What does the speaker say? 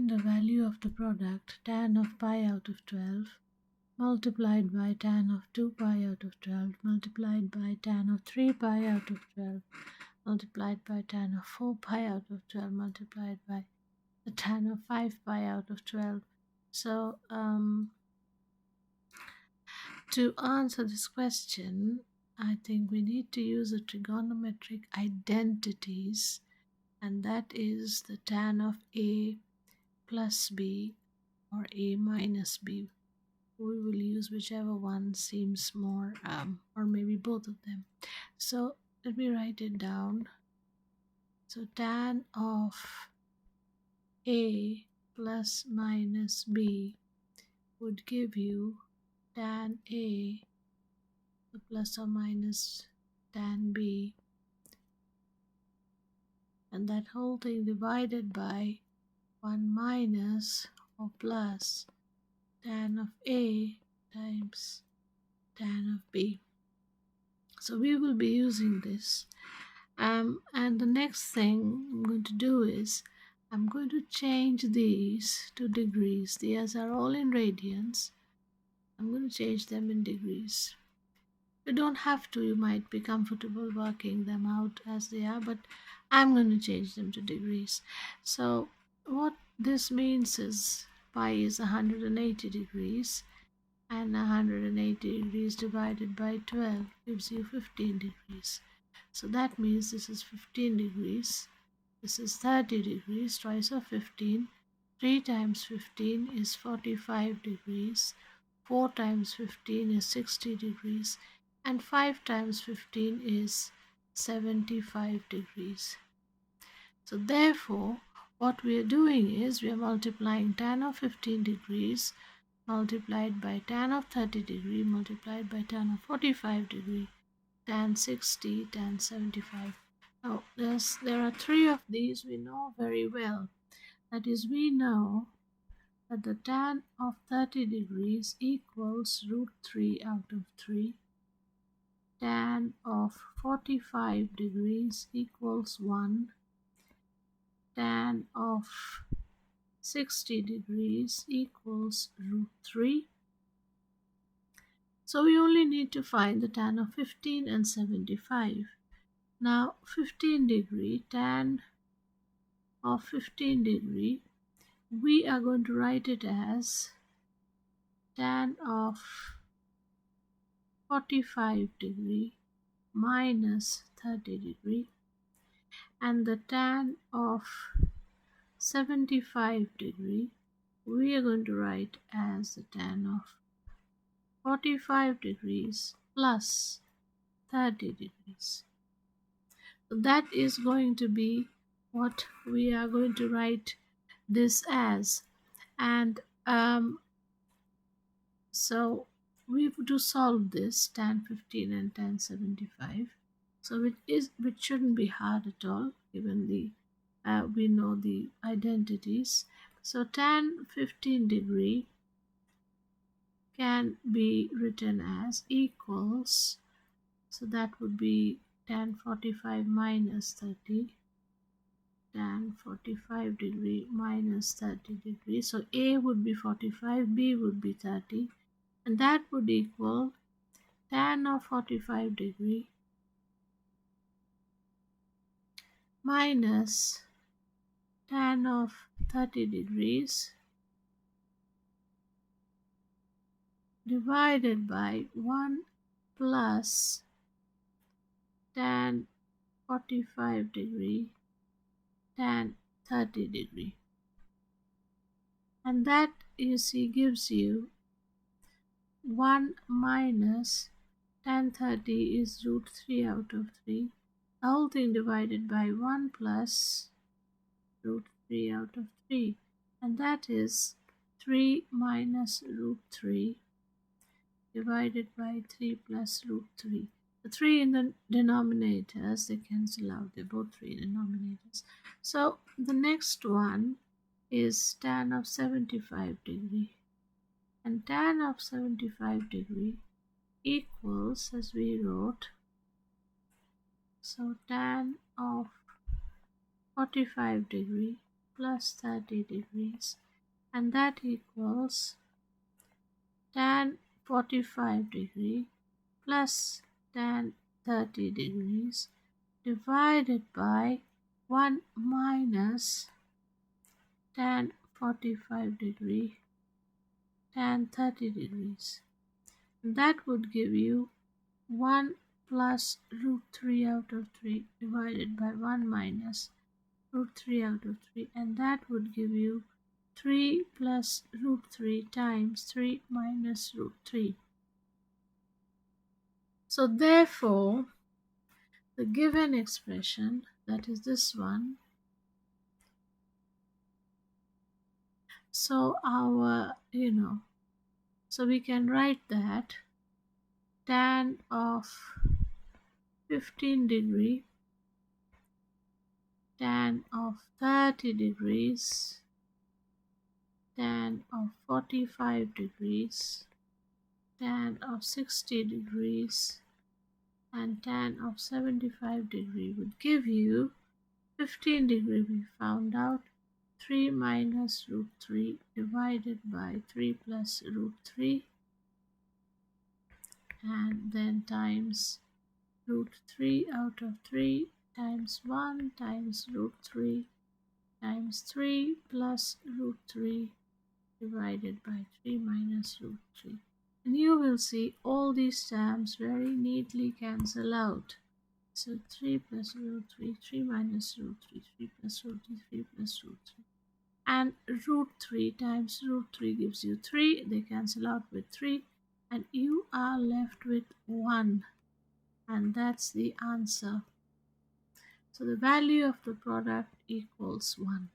find the value of the product tan of pi out of 12 multiplied by tan of 2 pi out of 12 multiplied by tan of 3 pi out of 12 multiplied by tan of 4 pi out of 12 multiplied by the tan of 5 pi out of 12. So to answer this question, I think we need to use the trigonometric identities, and that is the tan of A plus B or A minus B. We will use whichever one seems more, or maybe both of them. So let me write it down. So tan of A plus minus B would give you tan A plus or minus tan B, and that whole thing divided by 1 minus or plus tan of A times tan of B. So we will be using this. And the next thing I'm going to do is I'm going to change these to degrees. These are all in radians. I'm going to change them in degrees. You don't have to, you might be comfortable working them out as they are, but I'm going to change them to degrees. So what this means is pi is 180 degrees, and 180 degrees divided by 12 gives you 15 degrees. So that means this is 15 degrees, this is 30 degrees, twice of 15, 3 times 15 is 45 degrees, 4 times 15 is 60 degrees, and 5 times 15 is 75 degrees. So therefore, what we are doing is we are multiplying tan of 15 degrees multiplied by tan of 30 degree multiplied by tan of 45 degree, tan 60, tan 75. Now there are 3 of these we know very well. That is, we know that the tan of 30 degrees equals root 3 out of 3. Tan of 45 degrees equals 1. Tan of 60 degrees equals root 3. So we only need to find the tan of 15 and 75. Now 15 degree, tan of 15 degree, we are going to write it as tan of 45 degree minus 30 degree, and the tan of 75 degree we are going to write as the tan of 45 degrees plus 30 degrees. So that is going to be what we are going to write this as. And so we have to solve this tan 15 and tan 75. So it shouldn't be hard at all, given the we know the identities. So tan 15 degree can be written as equals, so that would be tan 45 minus 30, tan 45 degree minus 30 degree. So A would be 45, B would be 30, and that would equal tan of 45 degree minus tan of 30 degrees divided by 1 plus tan 45 degree tan 30 degree. And that, you see, gives you 1 minus tan 30 is root 3 out of 3. The whole thing divided by 1 plus root 3 out of 3. And that is 3 minus root 3 divided by 3 plus root 3. The 3 in the denominators, they cancel out. They're both 3 denominators. So the next one is tan of 75 degree. And tan of 75 degree equals, as we wrote, so tan of 45 degree plus 30 degrees, and that equals tan 45 degree plus tan 30 degrees divided by 1 minus tan 45 degree tan 30 degrees. That would give you 1 plus root 3 out of 3 divided by 1 minus root 3 out of 3, and that would give you 3 plus root 3 times 3 minus root 3. So therefore, the given expression, that is this one, so so we can write that tan of 15 degree, tan of 30 degrees, tan of 45 degrees, tan of 60 degrees, and tan of 75 degree would give you 15 degree. We found out 3 minus root 3 divided by 3 plus root 3, and then times root 3 out of 3 times 1 times root 3 times 3 plus root 3 divided by 3 minus root 3. And you will see all these terms very neatly cancel out. So 3 plus root 3, 3 minus root 3, 3 plus root 3, 3 plus root 3. And root 3 times root 3 gives you 3. They cancel out with 3. And you are left with 1. And that's the answer. So the value of the product equals 1.